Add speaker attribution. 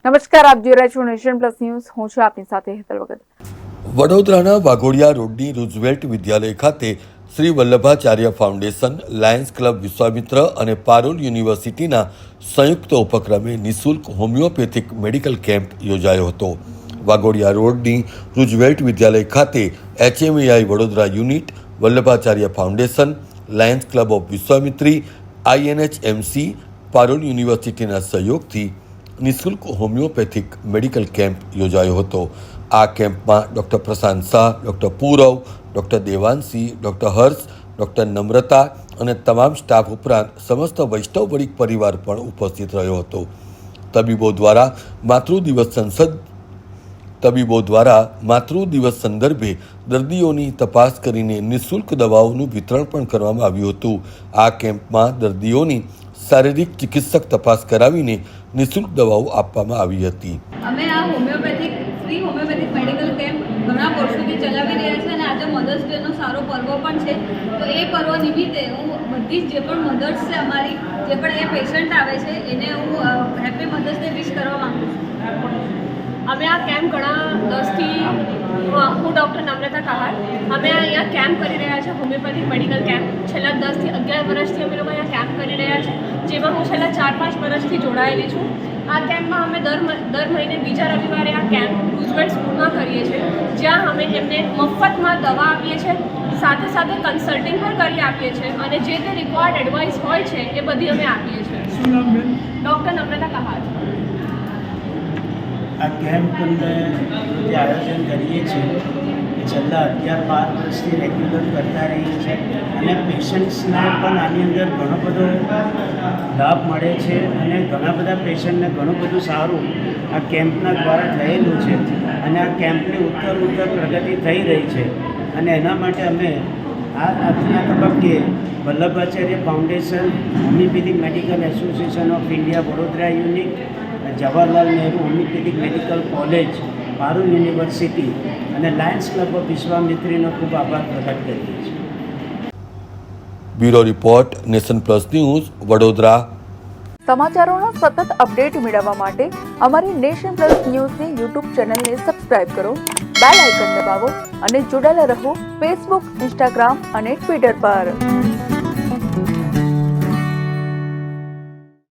Speaker 1: નમસ્કાર, આપ જોઈ રહ્યા છો નેશન પ્લસ ન્યૂઝ. હું છું આપની સાથે હેતલ વગર.
Speaker 2: વડોદરાના વાઘોડિયા રોડની રૂઝવેલ્ટ વિદ્યાલય ખાતે Shri Vallabhacharya foundation, Lions club Vishwamitra અને પારુલ યુનિવર્સિટીના સંયુક્ત ઉપક્રમે નિઃશુલ્ક હોમિયોપેથિક મેડિકલ કેમ્પ યોજાયો હતો. વાઘોડિયા રોડની રૂઝવેલ્ટ વિદ્યાલય ખાતે HMAI Vadodara unit, Vallabhacharya foundation, Lions club of Vishwamitri, INHMC, Parul યુનિવર્સિટીના સહયોગથી નિઃશુલ્ક હોમિયોપેથિક મેડિકલ કેમ્પ યોજાયો હતો. આ કેમ્પમાં doctor Prashant Shah, doctor Purav, doctor Devanshi, doctor Harsh, doctor Namrata અને તમામ સ્ટાફ ઉપરાંત સમસ્ત વૈષ્ણવ વણિક પરિવાર પણ ઉપસ્થિત રહ્યો હતો. તબીબો દ્વારા માતૃ દિવસ સંદર્ભે દર્દીઓની તપાસ કરીને નિઃશુલ્ક દવાઓનું વિતરણ પણ કરવામાં આવ્યું હતું. આ કેમ્પમાં દર્દીઓની શારીરિક ચિકિત્સક તપાસ કરાવીને નિઃશુલ્ક દવાઓ આપવામાં આવી હતી.
Speaker 3: અમે આ ફ્રી હોમિયોપેથિક મેડિકલ કેમ્પ ઘણા વર્ષોથી ચલાવી રહ્યા છે અને આજે મધર્સ ડેનો સારો પર્વ પણ છે. તો એ પર્વ નિમિત્તે હું બધી જે પણ મધર્સ છે અમારી, જે પણ એ પેશન્ટ આવે છે એને હું હેપી મધર્સ ડે વિશ કરવા માંગુ છું.
Speaker 4: અમે આ કેમ્પ ઘણા 10થી હું ડૉક્ટર નમ્રતા કહાર અમે અહીંયા કેમ્પ કરી રહ્યા છે, હોમિયોપેથિક મેડિકલ કેમ્પ. છેલ્લા 10 થી 11 વર્ષથી અમે લોકો અહીંયા કેમ્પ કરી રહ્યા છે, જેમાં હું છેલ્લા 4-5 વર્ષથી જોડાયેલી છું. આ કેમ્પમાં અમે દર મહિને બીજા રવિવારે આ કેમ્પ રૂઝવેલ્ટ સ્કૂલમાં કરીએ છીએ, જ્યાં અમે એમને મફતમાં દવા આપીએ છીએ, સાથે સાથે કન્સલ્ટિંગ પણ કરી આપીએ છીએ અને જે તે રિક્વાયર્ડ એડવાઇસ હોય છે એ બધી અમે આપીએ છીએ. ડૉક્ટર નમ્રતા કહાર.
Speaker 5: આ કેમ્પને જે આયોજન કરીએ છીએ એ છેલ્લા 11-12 વર્ષથી રેગ્યુલર કરતા રહીએ છીએ અને પેશન્ટ્સને પણ આની અંદર ઘણો બધો લાભ મળે છે અને ઘણા બધા પેશન્ટને ઘણું બધું સારું આ કેમ્પના દ્વારા થયેલું છે અને આ કેમ્પની ઉત્તર પ્રગતિ થઈ રહી છે. અને એના માટે અમે આ તબક્કે Vallabhacharya foundation, homeopathic medical association of India Vadodara unit, Jawaharlal Nehru homeopathic medical college, Parul university અને લાયન્સ ક્લબ ઓફ વિશ્વામિત્રીનો ખૂબ આભાર પ્રકટ કરીએ છીએ.
Speaker 2: Bureau report, nation plus news, Vadodara.
Speaker 1: સમાચારોના સતત અપડેટ મેળવવા માટે અમારી નેશન પ્લસ ન્યૂઝની યુટ્યુબ ચેનલને સબસ્ક્રાઇબ કરો, બેલ આઇકન દબાવો અને જોડાયેલા રહો ફેસબુક, ઇન્સ્ટાગ્રામ અને ટ્વિટર પર.